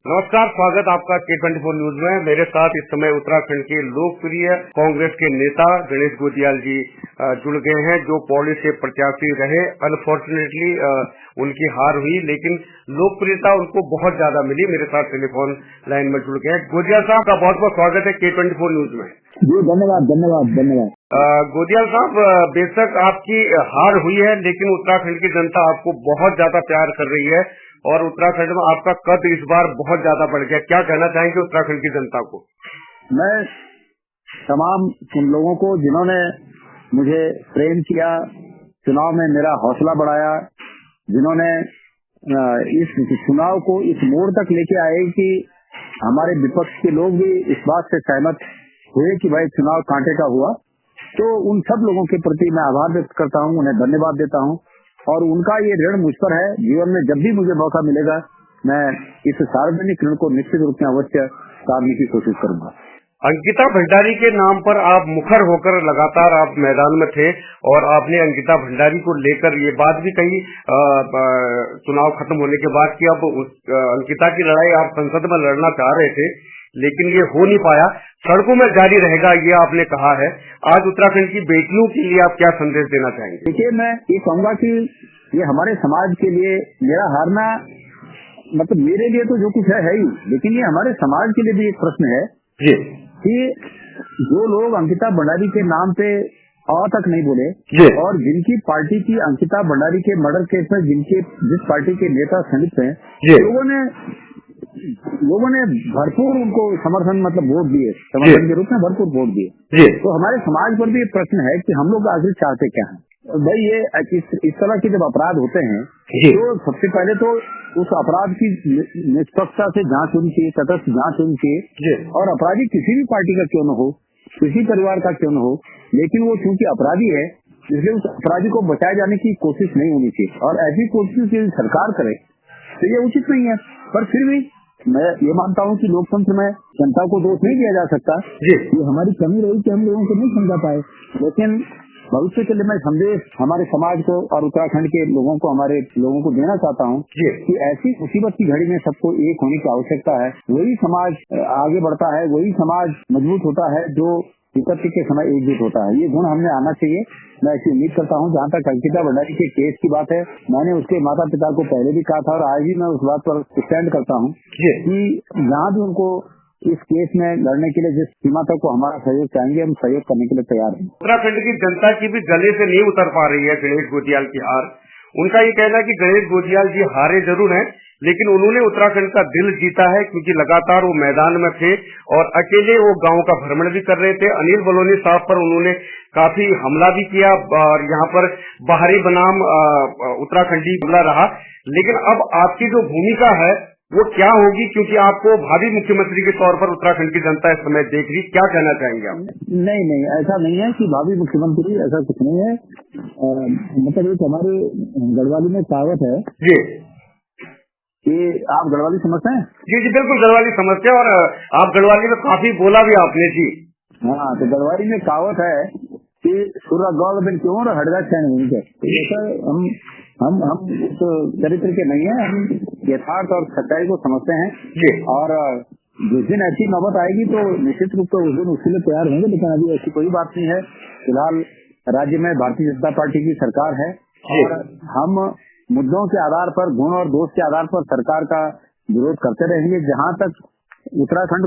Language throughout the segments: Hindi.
नमस्कार, स्वागत आपका K24 न्यूज में। मेरे साथ इस समय उत्तराखंड के लोकप्रिय कांग्रेस के नेता गणेश गोदियाल जी जुड़ गए हैं, जो पौड़ी से प्रत्याशी रहे। अनफॉर्चुनेटली उनकी हार हुई, लेकिन लोकप्रियता उनको बहुत ज्यादा मिली। मेरे साथ टेलीफोन लाइन में जुड़ गए। गोदियाल साहब का बहुत बहुत स्वागत है K24 न्यूज में। जी धन्यवाद धन्यवाद धन्यवाद। गोदियाल साहब, बेशक आपकी हार हुई है, लेकिन उत्तराखंड की जनता आपको बहुत ज्यादा प्यार कर रही है और उत्तराखंड में आपका कद इस बार बहुत ज्यादा बढ़ गया। क्या कहना चाहेंगे उत्तराखंड की जनता को? मैं तमाम उन लोगों को जिन्होंने मुझे प्रेम किया, चुनाव में मेरा हौसला बढ़ाया, जिन्होंने इस चुनाव को इस मोड़ तक लेके आए कि हमारे विपक्ष के लोग भी इस बात से सहमत हुए कि भाई चुनाव कांटे का हुआ, तो उन सब लोगों के प्रति मैं आभार व्यक्त करता हूं, उन्हें धन्यवाद देता हूं और उनका ये ऋण मुझ पर है। जीवन में जब भी मुझे मौका मिलेगा, मैं इस सार्वजनिक ऋण को निश्चित रूप में अवश्य उतारने की कोशिश करूंगा। अंकिता भंडारी के नाम पर आप मुखर होकर लगातार आप मैदान में थे और आपने अंकिता भंडारी को लेकर ये बात भी कही चुनाव खत्म होने के बाद कि अब अंकिता की लड़ाई आप संसद में लड़ना चाह रहे थे, लेकिन ये हो नहीं पाया। सड़कों में जारी रहेगा, ये आपने कहा है। आज उत्तराखंड की बेटियों के लिए आप क्या संदेश देना चाहेंगे? देखिए, मैं ये कहूंगा कि ये हमारे समाज के लिए मेरा हारना, मतलब मेरे लिए तो जो कुछ है ही, लेकिन ये हमारे समाज के लिए भी एक प्रश्न है जी कि जो लोग अंकिता भंडारी के नाम पे तक नहीं बोले और जिनकी पार्टी की अंकिता भंडारी के मर्डर केस में जिस पार्टी के नेता संलिप्त हैं, लोगों ने भरपूर उनको समर्थन, मतलब वोट दिए, समर्थन के रूप में भरपूर वोट दिए। तो हमारे समाज पर भी एक प्रश्न है कि हम लोग आखिर चाहते क्या हैं। भाई, ये इस तरह के जब अपराध होते हैं तो सबसे पहले तो उस अपराध की निष्पक्षता से जांच होनी चाहिए, तटस्थ जांच होनी चाहिए और अपराधी किसी भी पार्टी का क्यों न हो, किसी परिवार का क्यों न हो, लेकिन वो चूंकि अपराधी है इसलिए उस अपराधी को बचाए जाने की कोशिश नहीं होनी चाहिए। और ऐसी कोशिश यदि सरकार करे तो ये उचित नहीं है। पर फिर भी मैं ये मानता हूँ कि लोकतंत्र में जनता को दोष नहीं दिया जा सकता। ये हमारी कमी रही कि हम लोगों को नहीं समझा पाए, लेकिन भविष्य के लिए मैं संदेश हमारे समाज को और उत्तराखंड के लोगों को, हमारे लोगों को देना चाहता हूँ कि ऐसी मुसीबत की घड़ी में सबको एक होने की आवश्यकता है। वही समाज आगे बढ़ता है, वही समाज मजबूत होता है जो विपत्ति के समय एकजुट होता है। ये गुण हमने आना चाहिए। मैं ऐसी उम्मीद करता हूँ। जहाँ तक अंकिता भंडारी के केस की बात है, मैंने उसके माता पिता को पहले भी कहा था और आज भी मैं उस बात पर स्टैंड करता हूँ कि जहाँ भी उनको इस केस में लड़ने के लिए जिस सीमा तक को हमारा सहयोग चाहेंगे, हम सहयोग करने के लिए तैयार हैं। उत्तराखंड की जनता की भी गले से नहीं उतर पा रही है गणेश गोदियाल की हार। उनका ये कहना है कि गणेश गोदियाल जी हारे जरूर हैं, लेकिन उन्होंने उत्तराखंड का दिल जीता है, क्योंकि लगातार वो मैदान में थे और अकेले वो गांव का भ्रमण भी कर रहे थे। अनिल बलूनी साहब पर उन्होंने काफी हमला भी किया और यहाँ पर बाहरी बनाम उत्तराखंडी हमला रहा। लेकिन अब आपकी जो भूमिका है वो क्या होगी, क्योंकि आपको भावी मुख्यमंत्री के तौर पर उत्तराखंड की जनता इस समय देख रही, क्या कहना चाहेंगे आप? नहीं, ऐसा नहीं है कि भावी मुख्यमंत्री, ऐसा कुछ नहीं है। मतलब एक हमारे गढ़वाली में कहावत है जी कि आप गढ़वाली समझते हैं? जी बिल्कुल गढ़वाली समझते हैं और आप गढ़वाली में काफी बोला भी आपने जी। हाँ, तो गढ़वाली में कहावत है कि सूरा गौड़ बिन क्यों और हड़गा चैन उनके। ऐसा हम उस चरित्र के नहीं है, हम यथार्थ और सच्चाई को समझते हैं और जिस दिन ऐसी नौबत आएगी तो निश्चित रूप से उस दिन उसके लिए तैयार होंगे। लेकिन अभी ऐसी कोई बात नहीं है। फिलहाल राज्य में भारतीय जनता पार्टी की सरकार है और हम मुद्दों के आधार पर, गुण और दोष के आधार पर सरकार का विरोध करते रहेंगे। जहाँ तक उत्तराखंड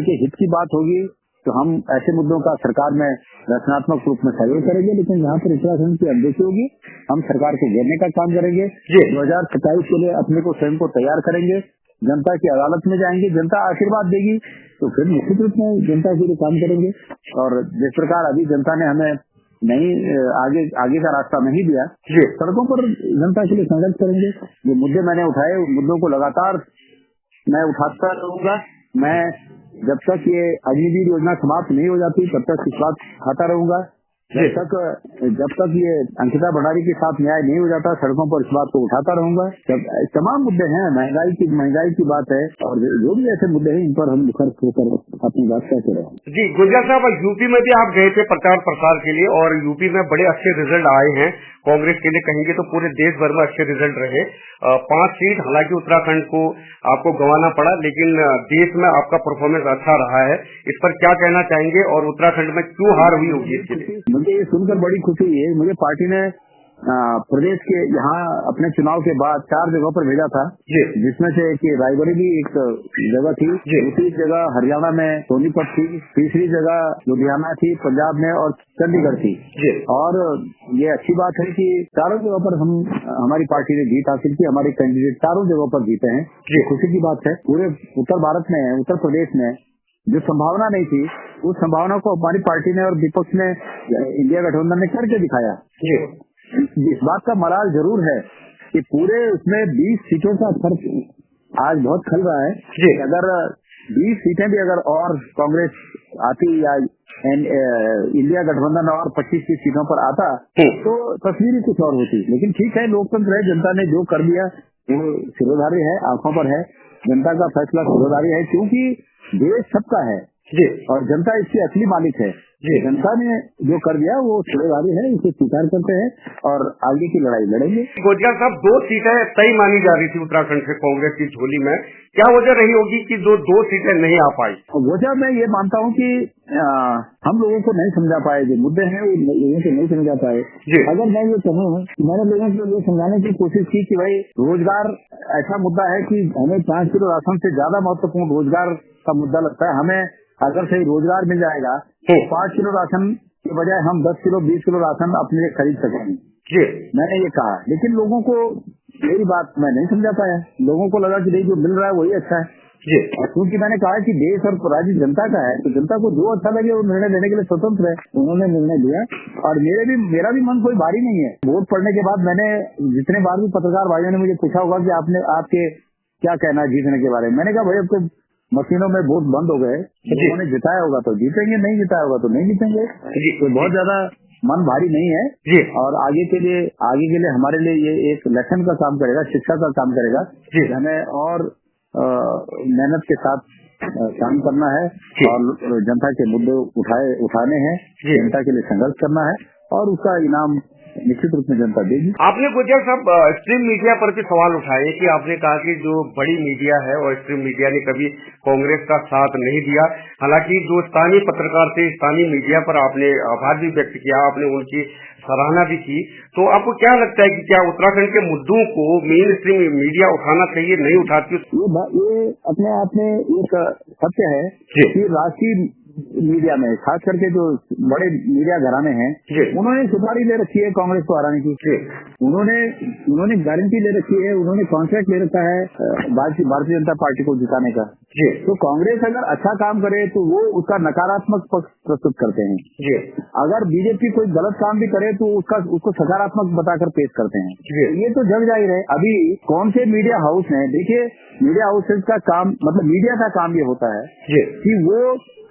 के हित की बात होगी तो हम ऐसे मुद्दों का सरकार में रचनात्मक रूप में सहयोग करेंगे। लेकिन जहाँ पर उत्तराखंड की अनदेखी होगी, हम सरकार को घेरने का काम करेंगे। 2027 के लिए अपने को स्वयं को तैयार करेंगे, जनता की अदालत में जाएंगे, जनता आशीर्वाद देगी तो फिर निश्चित रूप में जनता के लिए काम करेंगे। और जिस प्रकार अभी जनता ने हमें आगे का रास्ता नहीं दिया, सड़कों पर जनता के लिए संघर्ष करेंगे। ये मुद्दे मैंने उठाए, उन मुद्दों को लगातार मैं उठाता रहूंगा। मैं जब तक ये अग्निवीर योजना समाप्त नहीं हो जाती तब तक इस बात खाता रहूंगा जब तक ये अंकिता भंडारी के साथ न्याय नहीं हो जाता, सड़कों पर इस बात को उठाता रहूंगा। तमाम मुद्दे हैं, महंगाई की बात है और जो भी ऐसे मुद्दे हैं इन पर हम मुखर होकर अपनी बात कहते रहे। जी गुर्जर साहब, यूपी में भी आप गए थे प्रचार प्रसार के लिए और यूपी में बड़े अच्छे रिजल्ट आए हैं कांग्रेस के लिए, कहेंगे तो पूरे देश भर में अच्छे रिजल्ट रहे। 5 सीट, हालांकि उत्तराखंड को आपको गंवाना पड़ा, लेकिन देश में आपका परफॉर्मेंस अच्छा रहा है। इस पर क्या कहना चाहेंगे और उत्तराखंड में क्यों हार हुई होगी इसके लिए? मुझे ये सुनकर बड़ी खुशी हुई है। मुझे पार्टी ने प्रदेश के यहाँ अपने चुनाव के बाद 4 जगहों पर भेजा था, जिसमें से एक रायबरेली एक जगह थी, दूसरी जगह हरियाणा में सोनीपत थी, तीसरी जगह लुधियाना थी पंजाब में और चंडीगढ़ थी। और ये अच्छी बात है कि चारों जगहों पर हमारी पार्टी ने जीत हासिल की, हमारे कैंडिडेट चारों जगहों पर जीते हैं। ये खुशी की बात है। पूरे उत्तर भारत में, उत्तर प्रदेश में जो संभावना नहीं थी, उस संभावना को हमारी पार्टी ने और विपक्ष ने, इंडिया गठबंधन ने करके दिखाया। इस बात का मलाल जरूर है कि पूरे उसमें 20 सीटों का फर्क आज बहुत खल रहा है। अगर 20 सीटें भी अगर और कांग्रेस आती या इंडिया गठबंधन और 25 सीटों पर आता तो तस्वीर ही कुछ और होती। लेकिन ठीक है, लोकतंत्र है, जनता ने जो कर दिया वो सिरोधार्य है, आंखों पर है। जनता का फैसला सिरोधार्य है, क्योंकि देश सबका है और जनता इसकी असली मालिक है। जनता ने जो कर दिया वो सिरोधार्य है, इसे स्वीकार करते हैं और आगे की लड़ाई लड़ेंगे। गुर्जर साहब, 2 सीटें तय मानी जा रही थी उत्तराखंड से कांग्रेस की झोली में, क्या वजह रही होगी कि जो 2 सीटें नहीं आ पाई? वजह मैं ये मानता हूँ कि हम लोगों को नहीं समझा पाए, जो मुद्दे हैं वो लोगों को नहीं समझा पाए। अगर मैं ये कहूँ, मैंने लोगों को ये समझाने की कोशिश की कि भाई रोजगार ऐसा मुद्दा है कि हमें 5 किलो राशन से ज्यादा महत्वपूर्ण रोजगार का मुद्दा लगता है। हमें अगर सही रोजगार मिल जाएगा तो 5 किलो राशन के बजाय हम 10 किलो 20 किलो राशन अपने लिए खरीद सकेंगे। मैंने ये कहा, लेकिन लोगों को मेरी बात मैं नहीं समझा पाया। लोगों को लगा कि नहीं, जो मिल रहा है वही अच्छा है। और क्योंकि मैंने कहा कि देश और राज्य जनता का है, तो जनता को जो अच्छा लगे वो निर्णय लेने के लिए स्वतंत्र है। उन्होंने निर्णय लिया और मेरा भी मन कोई भारी नहीं है। वोट पड़ने के बाद मैंने जितने बार भी पत्रकार भाइयों ने मुझे पूछा होगा कि आपके क्या कहना है जीतने के बारे में, मैंने कहा भाई अब तो मशीनों में वोट बंद हो गए, उन्होंने जिताया होगा तो जीतेंगे, नहीं जिताया होगा तो नहीं जीतेंगे। तो बहुत ज्यादा मन भारी नहीं है और आगे के लिए हमारे लिए ये एक लेसन का काम करेगा, शिक्षा का काम करेगा। हमें और मेहनत के साथ काम करना है और जनता के मुद्दे उठाने हैं, जनता के लिए संघर्ष करना है और उसका इनाम निश्चित रूप में जनता देगी। आपने गुर्जर साहब स्ट्रीम मीडिया पर भी सवाल उठाए कि आपने कहा कि जो बड़ी मीडिया है और स्ट्रीम मीडिया ने कभी कांग्रेस का साथ नहीं दिया। हालांकि जो स्थानीय पत्रकार थे, स्थानीय मीडिया पर आपने आभार भी व्यक्त किया, आपने उनकी सराहना भी की। तो आपको क्या लगता है कि क्या उत्तराखंड के मुद्दों को मेन स्ट्रीम मीडिया उठाना चाहिए, नहीं उठाती? ये अपने आप में एक सत्य है कि राष्ट्रीय मीडिया में खास करके जो बड़े मीडिया घराने हैं उन्होंने सुपारी ले रखी है कांग्रेस को हराने की। उन्होंने गारंटी ले रखी है, उन्होंने कॉन्ट्रैक्ट ले रखा है भारतीय जनता पार्टी को जिताने का। तो कांग्रेस अगर अच्छा काम करे तो वो उसका नकारात्मक पक्ष प्रस्तुत करते हैं। अगर बीजेपी कोई गलत काम भी करे तो उसको सकारात्मक बताकर पेश करते हैं। ये तो जग जाहिर है। अभी कौन से मीडिया हाउस हैं, देखिए मीडिया हाउसेज का काम, मतलब मीडिया का काम ये होता है कि वो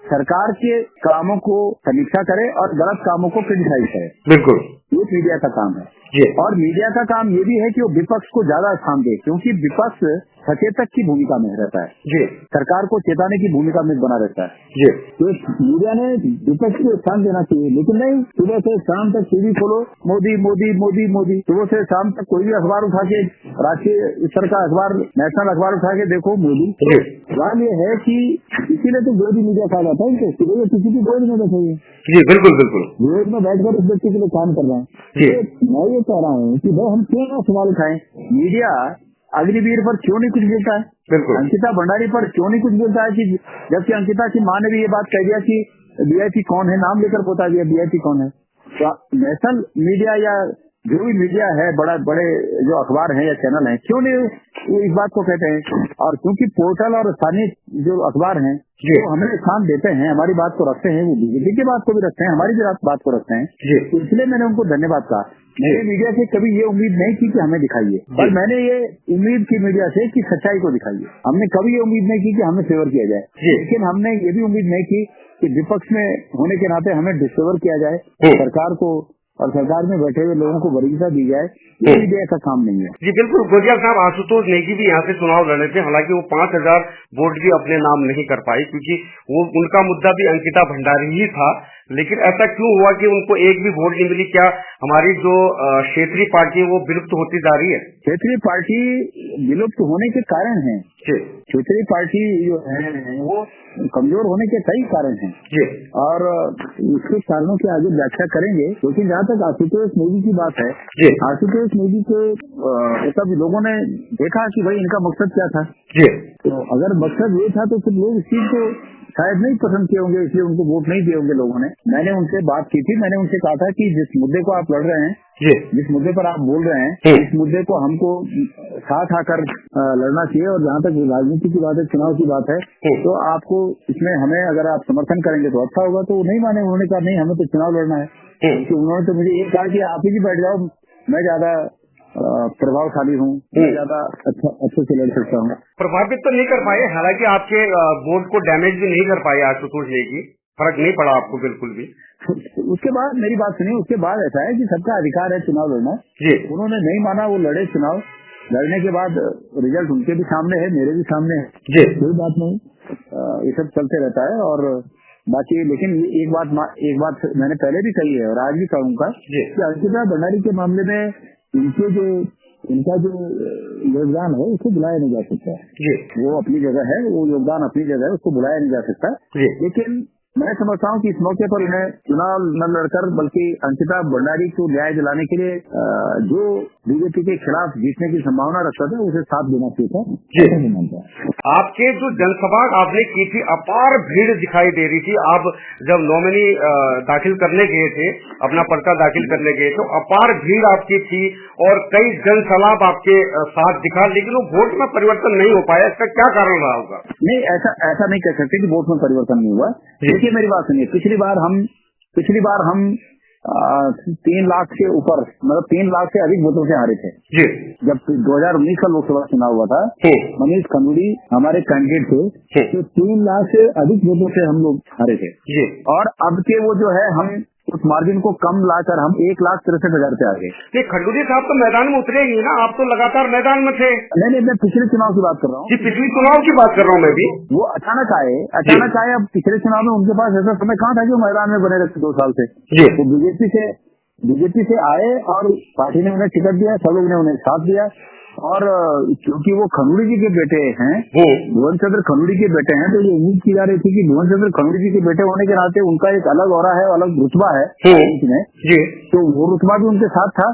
सरकार के कामों को समीक्षा करे और गलत कामों को क्रिटिसाइज करे। बिल्कुल, ये मीडिया का काम है। और मीडिया का काम ये भी है कि वो विपक्ष को ज्यादा स्थान दे, क्योंकि विपक्ष सचेतक की भूमिका में रहता है, सरकार को चेताने की भूमिका में बना रहता है। तो मीडिया ने विपक्ष को स्थान देना चाहिए, लेकिन नहीं, सुबह से शाम तक टीवी खोलो, मोदी मोदी मोदी मोदी, सुबह से शाम तक कोई भी अखबार उठा के, राष्ट्रीय स्तर का अखबार, नेशनल अखबार उठा के देखो मोदी। सवाल ये है कि इसीलिए तो विरोधी मीडिया कहा जाता है, सुबह किसी की गोद में बैठेगी। जी बिल्कुल बिल्कुल, विरोध में बैठकर उस व्यक्ति के लिए काम कर रहे हैं। मैं ये कह रहा हूँ कि भाई हम क्यों ना सवाल उठाएं, मीडिया अग्निवीर पर क्यों नहीं कुछ बोलता है, अंकिता भंडारी पर क्यों नहीं कुछ बोलता है, कि जबकि अंकिता की माँ ने भी ये बात कह दिया कि वीआईपी कौन है, नाम लेकर बता दिया वीआईपी कौन है। तो नेशनल मीडिया या जो भी मीडिया है, बड़े जो अखबार हैं या चैनल हैं, क्यों नहीं इस बात को कहते हैं। और क्योंकि पोर्टल और स्थानीय जो अखबार हैं वो हमें स्थान देते हैं, हमारी बात को रखते हैं, वो बीजेपी की बात को भी रखते हैं, हमारी भी बात को रखते हैं। तो इसलिए मैंने उनको धन्यवाद कहा। मैंने मीडिया से कभी ये उम्मीद नहीं की कि हमें दिखाइए, पर मैंने ये उम्मीद की मीडिया से कि सच्चाई को दिखाइए। हमने कभी ये उम्मीद नहीं की कि हमें फेवर किया जाए, लेकिन हमने ये भी उम्मीद नहीं की कि विपक्ष में होने के नाते हमें डिस्कवर किया जाए सरकार को और सरकार में बैठे हुए लोगों को वरीयता दी जाए, ये मीडिया का काम नहीं है। जी बिल्कुल। गोजियाल साहब, आशुतोष नेगी भी यहाँ से चुनाव लड़े थे, हालांकि वो 5000 वोट भी अपने नाम नहीं कर पाई, क्योंकि वो उनका मुद्दा भी अंकिता भंडारी ही था। लेकिन ऐसा क्यों हुआ कि उनको एक भी वोट नहीं मिली? क्या हमारी जो क्षेत्रीय पार्टी है वो विलुप्त होती जा रही है? क्षेत्रीय पार्टी विलुप्त होने के कारण है, क्षेत्रीय पार्टी जो है वो कमजोर होने के कई कारण हैं और इसके कारणों की आगे व्याख्या करेंगे। लेकिन जहाँ तक आशुतोष नेगी की बात है, आशुतोष नेगी को सब लोगों ने देखा कि भाई इनका मकसद क्या था। तो अगर मकसद ये था तो फिर लोग इस चीज को शायद नहीं पसंद किए होंगे, इसलिए उनको वोट नहीं दिए होंगे लोगों ने। मैंने उनसे बात की थी, मैंने उनसे कहा था कि जिस मुद्दे को आप लड़ रहे हैं, जिस मुद्दे पर आप बोल रहे हैं, इस मुद्दे को हमको साथ आकर लड़ना चाहिए। और जहाँ तक राजनीति की बात है, चुनाव की बात है, तो आपको इसमें हमें अगर आप समर्थन करेंगे तो अच्छा होगा। तो नहीं माने, उन्होंने कहा नहीं हमें तो चुनाव लड़ना है। तो उन्होंने तो मुझे ये कहा कि आप ही बैठ जाओ, मैं ज्यादा प्रभावशाली हूँ, मैं ज्यादा अच्छे से लड़ सकता हूँ। प्रभावित तो नहीं कर पाए, हालांकि आपके वोट को डैमेज भी नहीं कर पाए आशुतोष नेगी, फर्क नहीं पड़ा आपको बिल्कुल भी। उसके बाद मेरी बात सुनिए, उसके बाद ऐसा है कि सबका अधिकार है चुनाव लड़ना। उन्होंने नहीं माना, वो लड़े चुनाव, लड़ने के बाद रिजल्ट उनके भी सामने है, मेरे भी सामने है, कोई बात नहीं, ये सब चलते रहता है। और बाकी लेकिन एक बात मैंने पहले भी कही है और आज भी कहूँगा कि अंकिता भंडारी के मामले में इनका जो योगदान है उसको बुलाया नहीं जा सकता। वो अपनी जगह है, वो योगदान अपनी जगह है, उसको बुलाया नहीं जा सकता। लेकिन मैं समझता हूँ कि इस मौके पर उन्हें चुनाव न लड़कर बल्कि अंकिता भंडारी को न्याय दिलाने के लिए जो बीजेपी के खिलाफ जीतने की संभावना रखता था उसे साथ देना चाहिए था। आपके जो जनसभा आपने की थी, अपार भीड़ दिखाई दे रही थी। आप जब नॉमिनी दाखिल करने गए थे, अपना पर्चा दाखिल करने गए तो अपार भीड़ आपकी थी और कई जनसलाब आपके साथ दिखा, लेकिन वो वोट में परिवर्तन नहीं हो पाया। इसका क्या कारण रहा होगा? नहीं, ऐसा नहीं कह सकते कि वोट में परिवर्तन नहीं हुआ। देखिए मेरी बात सुनिए, पिछली बार हम 3 लाख से ऊपर, मतलब 3 लाख से अधिक वोटों से हारे थे। जब 2019 का लोकसभा चुनाव हुआ था, मनीष खंडूड़ी हमारे कैंडिडेट थे, तो 3 लाख से अधिक वोटों से हम लोग हारे थे। और अब के वो जो है, हम उस मार्जिन को कम लाकर हम 1,63,000 पे आ गए। खंडूड़ी साहब तो मैदान में उतरे ही ना, आप तो लगातार मैदान में थे। नहीं, मैं पिछले चुनाव की बात कर रहा हूँ। जी, पिछले चुनाव की बात कर रहा हूँ मैं भी। वो अचानक आए। अब पिछले चुनाव में उनके पास ऐसा समय कहाँ था कि वो मैदान में बने रहते 2 साल से। वो बीजेपी से आए और पार्टी ने उन्हें टिकट दिया, सब लोग ने उन्हें साथ दिया। और क्योंकि वो खंडूड़ी जी के बेटे हैं, भुवन चंद्र खंडूड़ी के बेटे हैं, तो ये उम्मीद की जा रही थी कि भुवन चंद्र खंडूड़ी जी के बेटे होने के नाते उनका एक अलग ऑरा है, अलग रुतबा है में, तो वो रुतबा भी उनके साथ था।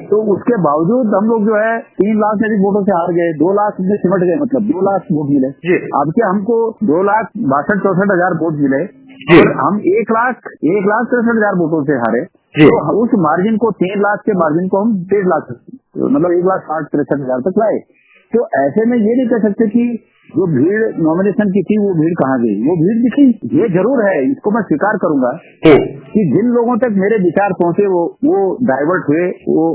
तो उसके बावजूद हम लोग जो है 3 लाख से अधिक वोटों से हार गए, 2 लाख में सिमट गए, मतलब 2 लाख वोट मिले। अब क्या हमको 2,62,64,000 वोट मिले और हम 1,63,000 वोटों से हारे। तो उस मार्जिन को 3 लाख के मार्जिन को हम 1.5 लाख, मतलब 1,63,000 तक लाए। तो ऐसे में ये नहीं कह सकते कि जो भीड़ नॉमिनेशन की थी वो भीड़ कहाँ गई। वो भीड़ दिखी, ये जरूर है, इसको मैं स्वीकार करूंगा कि जिन लोगों तक मेरे विचार पहुंचे वो डाइवर्ट हुए, वो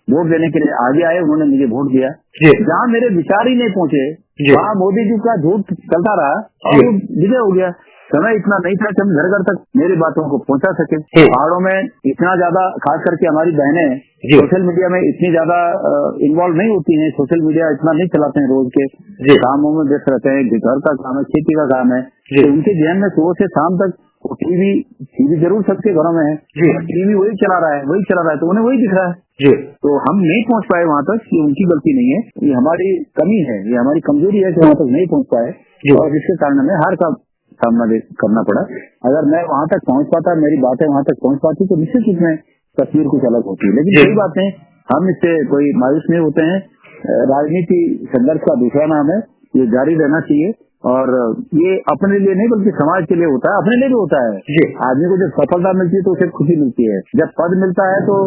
वोट देने के लिए आगे आए, उन्होंने मुझे वोट दिया। जहाँ मेरे विचार ही नहीं पहुंचे वहाँ मोदी जी का झूठ चलता रहा और वो विजय हो गया। समय इतना नहीं था कि हम घर घर तक मेरी बातों को पहुंचा सके। पहाड़ों में इतना ज्यादा, खास करके हमारी बहनें सोशल मीडिया में इतनी ज्यादा इन्वॉल्व नहीं होती हैं, सोशल मीडिया इतना नहीं चलाते हैं, रोज के कामों में व्यस्त रहते हैं, घर का काम है, खेती का काम है, तो उनके जहन में सुबह से शाम तक टीवी जरूर सबके घरों में है, टीवी वही चला रहा है, तो उन्हें वही दिख रहा है। तो हम नहीं पहुंच पाए वहाँ तक, ये उनकी गलती नहीं है, ये हमारी कमी है, ये हमारी कमजोरी है कि वहाँ तक नहीं पहुंच पाए और जिसके कारण हमें हार का सामना करना पड़ा। अगर मैं वहाँ तक पहुंच पाता, मेरी बातें वहाँ तक पहुंच पाती तो निश्चित रूप में तस्वीर कुछ अलग होती है। लेकिन कोई बात नहीं, हम इससे कोई मायूस नहीं होते हैं। राजनीति संघर्ष का दूसरा नाम है, ये जारी रहना चाहिए और ये अपने लिए नहीं बल्कि समाज के लिए होता है, अपने लिए भी होता है। आदमी को जब सफलता मिलती है तो उसे खुशी मिलती है, जब पद मिलता है तो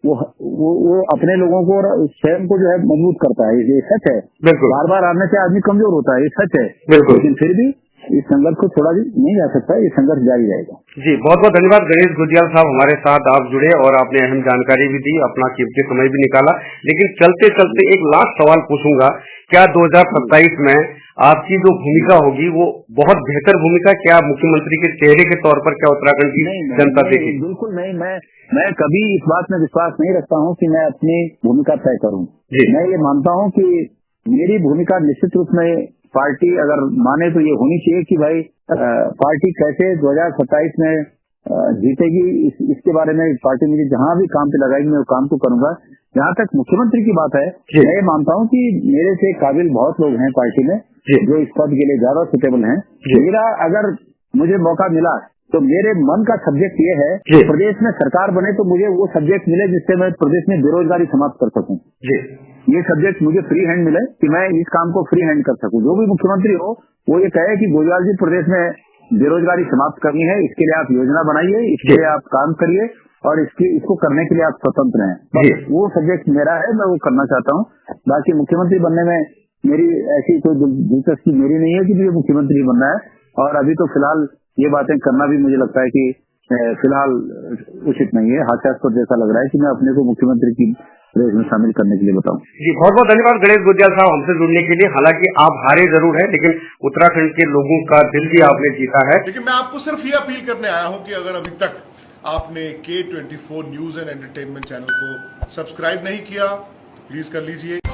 वो अपने लोगों को और स्वयं को जो है मजबूत करता है, ये सच है। बार बार आने से आदमी कमजोर होता है, ये सच है। लेकिन फिर भी इस संघर्ष को छोड़ा भी नहीं जा सकता, ये संघर्ष जारी रहेगा। जी, बहुत बहुत धन्यवाद गणेश गुजियाल साहब, हमारे साथ आप जुड़े और आपने अहम जानकारी भी दी, अपना कीमती समय भी निकाला। लेकिन चलते चलते एक लास्ट सवाल पूछूंगा, क्या 2027 में आपकी जो भूमिका होगी वो बहुत बेहतर भूमिका, क्या मुख्यमंत्री के चेहरे के तौर पर क्या उत्तराखंड की जनता देखेगी? बिल्कुल नहीं, मैं कभी इस बात में विश्वास नहीं रखता हूं कि मैं अपनी भूमिका तय करूं। मैं ये मानता हूं कि मेरी भूमिका निश्चित रूप में पार्टी अगर माने तो ये होनी चाहिए कि भाई पार्टी कैसे 2027 में जीतेगी, इसके बारे में पार्टी मुझे जहां भी काम पे लगाएगी मैं वो काम तो करूंगा। जहां तक मुख्यमंत्री की बात है, मैं ये मानता हूं कि मेरे से काबिल बहुत लोग हैं पार्टी में जो इस पद के लिए ज्यादा सुटेबल हैं। मेरा अगर मुझे मौका मिला तो मेरे मन का सब्जेक्ट ये है कि प्रदेश में सरकार बने तो मुझे वो सब्जेक्ट मिले जिससे मैं प्रदेश में बेरोजगारी समाप्त कर सकूं। ये सब्जेक्ट मुझे फ्री हैंड मिले कि मैं इस काम को फ्री हैंड कर सकूं। जो भी मुख्यमंत्री हो वो ये कहे कि गोजवाल जी प्रदेश में बेरोजगारी समाप्त करनी है, इसके लिए आप योजना बनाइए, इसके लिए आप काम करिए और इसको करने के लिए आप स्वतंत्र हैं। वो सब्जेक्ट मेरा है, मैं वो करना चाहता हूँ। बाकी मुख्यमंत्री बनने में मेरी ऐसी कोई दिलचस्पी मेरी नहीं है कि मुझे मुख्यमंत्री बनना है। और अभी तो फिलहाल ये बातें करना भी मुझे लगता है कि फिलहाल उचित नहीं है। हास्यास्पद जैसा लग रहा है कि मैं अपने को मुख्यमंत्री की रेस में शामिल करने के लिए बताऊं। जी, बहुत बहुत धन्यवाद गणेश गुजियाल साहब हमसे जुड़ने के लिए। हालांकि आप हारे जरूर हैं लेकिन उत्तराखंड के लोगों का दिल भी आपने जीता है। लेकिन मैं आपको सिर्फ ये अपील करने आया हूं कि अगर अभी तक आपने K24 news and entertainment channel को सब्सक्राइब नहीं किया तो प्लीज कर लीजिए।